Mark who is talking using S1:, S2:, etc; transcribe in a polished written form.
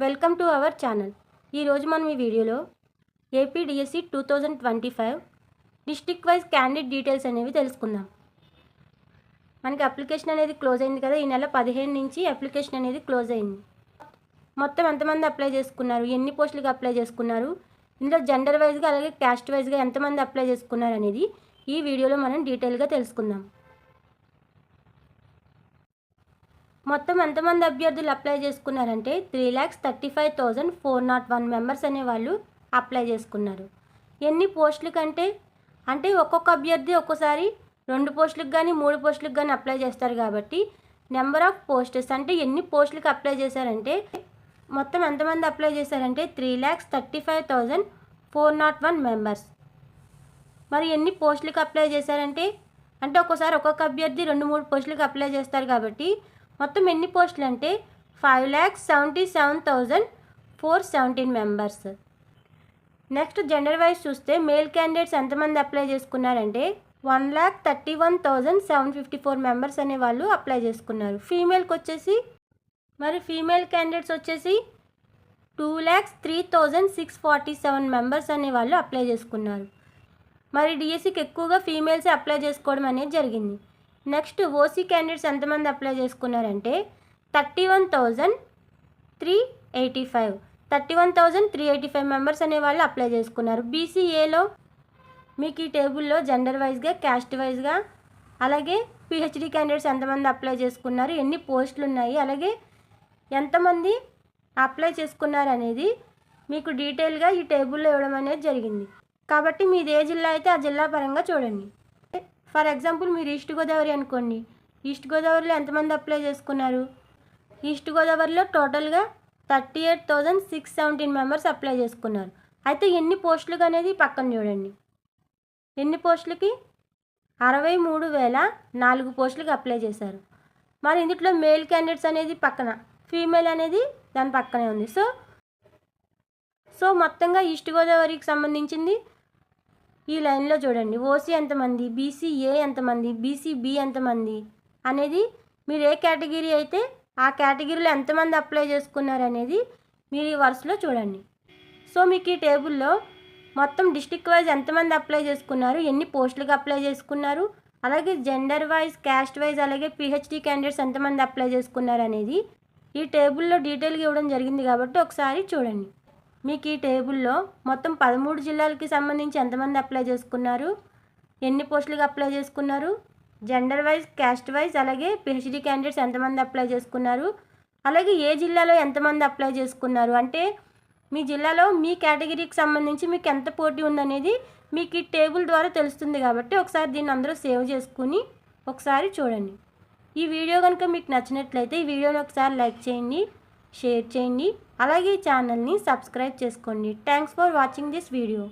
S1: Welcome to our channel. ఈరోజు మనం ఈ వీడియోలో AP DSC 2025 district wise candidate details అనేవి తెలుసుకుందాం. మనకి అప్లికేషన్ అనేది క్లోజ్ అయింది కదా, ఈ నెల 15 నుంచి అప్లికేషన్ అనేది క్లోజ్ అయింది. మొత్తం ఎంతమంది అప్లై చేసుకున్నారు, ఎన్ని పోస్టులకు అప్లై చేసుకున్నారు, ఇందులో జెండర్ వైజ్గా అలాగే క్యాస్ట్ వైజ్గా ఎంతమంది అప్లై చేసుకున్నారు అనేది ఈ వీడియోలో మనం డీటెయిల్గా తెలుసుకుందాం. మొత్తం ఎంతమంది అభ్యర్థులు అప్లై చేసుకున్నారంటే 3,35,401 మెంబర్స్ అనేవాళ్ళు అప్లై చేసుకున్నారు. ఎన్ని పోస్టులకు అంటే ఒక్కొక్క అభ్యర్థి ఒక్కోసారి 2 పోస్టులకు కానీ 3 పోస్టులకు కానీ అప్లై చేస్తారు కాబట్టి నెంబర్ ఆఫ్ పోస్టెస్ అంటే ఎన్ని పోస్టులకు అప్లై చేశారంటే మొత్తం ఎంతమంది అప్లై చేశారంటే 3,35,401 మెంబర్స్. మరి ఎన్ని పోస్టులకు అప్లై చేశారంటే ఒక్కోసారి ఒక్కొక్క అభ్యర్థి 2-3 పోస్టులకు అప్లై చేస్తారు కాబట్టి మొత్తం ఎన్ని పోస్టులు అంటే 5,77,417 మెంబర్స్. నెక్స్ట్ జెండర్ వైజ్ చూస్తే మేల్ క్యాండిడేట్స్ ఎంతమంది అప్లై చేసుకున్నారంటే 1,31,754 మెంబర్స్ అనే వాళ్ళు అప్లై చేసుకున్నారు. ఫీమేల్ క్యాండిడేట్స్ వచ్చేసి 2,03,647 మెంబర్స్ అనే వాళ్ళు అప్లై చేసుకున్నారు. మరి డిఎస్సికి ఎక్కువగా ఫీమేల్సే అప్లై చేసుకోవడం అనేది జరిగింది. నెక్స్ట్ ఓసీ క్యాండిడేట్స్ ఎంతమంది అప్లై చేసుకున్నారంటే 31,385 మెంబర్స్ అనే వాళ్ళు అప్లై చేసుకున్నారు. బీసీఏలో మీకు ఈ టేబుల్లో జెండర్ వైజ్గా క్యాస్ట్ వైజ్గా అలాగే పిహెచ్డి క్యాండిడేట్స్ ఎంతమంది అప్లై చేసుకున్నారు, ఎన్ని పోస్టులు ఉన్నాయి, అలాగే ఎంతమంది అప్లై చేసుకున్నారు అనేది మీకు డీటెయిల్గా ఈ టేబుల్లో ఇవ్వడం అనేది జరిగింది. కాబట్టి మీది ఏ జిల్లా అయితే ఆ జిల్లా పరంగా చూడండి. ఫర్ ఎగ్జాంపుల్ మీరు ఈస్ట్ గోదావరి అనుకోండి, ఈస్ట్ గోదావరిలో ఎంతమంది అప్లై చేసుకున్నారు, ఈస్ట్ గోదావరిలో టోటల్గా 38,617 మెంబర్స్ అప్లై చేసుకున్నారు. అయితే ఎన్ని పోస్టులకు అనేది పక్కన చూడండి. ఎన్ని పోస్టులకి 63,004 పోస్టులకు అప్లై చేశారు. మరి ఇందులో మేల్ క్యాండిడేట్స్ అనేది పక్కన, ఫీమేల్ అనేది దాని పక్కనే ఉంది. సో మొత్తంగా ఈస్ట్ గోదావరికి సంబంధించింది ఈ లైన్లో చూడండి. ఓసీ ఎంతమంది, బీసీఏ ఎంతమంది, బీసీబీ ఎంతమంది అనేది మీరు ఏ కేటగిరీ అయితే ఆ కేటగిరీలో ఎంతమంది అప్లై చేసుకున్నారు అనేది మీరు ఈ వరుసలో చూడండి. సో మీకు ఈ టేబుల్లో మొత్తం డిస్ట్రిక్ట్ వైజ్ ఎంతమంది అప్లై చేసుకున్నారు, ఎన్ని పోస్టులకు అప్లై చేసుకున్నారు, అలాగే జెండర్ వైజ్ క్యాస్ట్ వైజ్ అలాగే పిహెచ్డి క్యాండిడేట్స్ ఎంతమంది అప్లై చేసుకున్నారు అనేది ఈ టేబుల్లో డీటెయిల్గా ఇవ్వడం జరిగింది కాబట్టి ఒకసారి చూడండి. మీకు ఈ టేబుల్లో మొత్తం 13 జిల్లాలకి సంబంధించి ఎంతమంది అప్లై చేసుకున్నారు, ఎన్ని పోస్టులకు అప్లై చేసుకున్నారు, జెండర్ వైజ్ క్యాస్ట్ వైజ్ అలాగే పిహెచ్డి క్యాండిడేట్స్ ఎంతమంది అప్లై చేసుకున్నారు, అలాగే ఏ జిల్లాలో ఎంతమంది అప్లై చేసుకున్నారు అంటే మీ జిల్లాలో మీ కేటగిరీకి సంబంధించి మీకు ఎంత పోటీ ఉందనేది మీకు ఈ టేబుల్ ద్వారా తెలుస్తుంది. కాబట్టి ఒకసారి దీన్ని అందరూ సేవ్ చేసుకుని ఒకసారి చూడండి. ఈ వీడియో కనుక మీకు నచ్చినట్లయితే ఈ వీడియోని ఒకసారి లైక్ చేయండి, షేర్ చేయండి, అలాగే ఈ ఛానల్ని సబ్స్క్రైబ్ చేసుకోండి. Thanks for watching this video.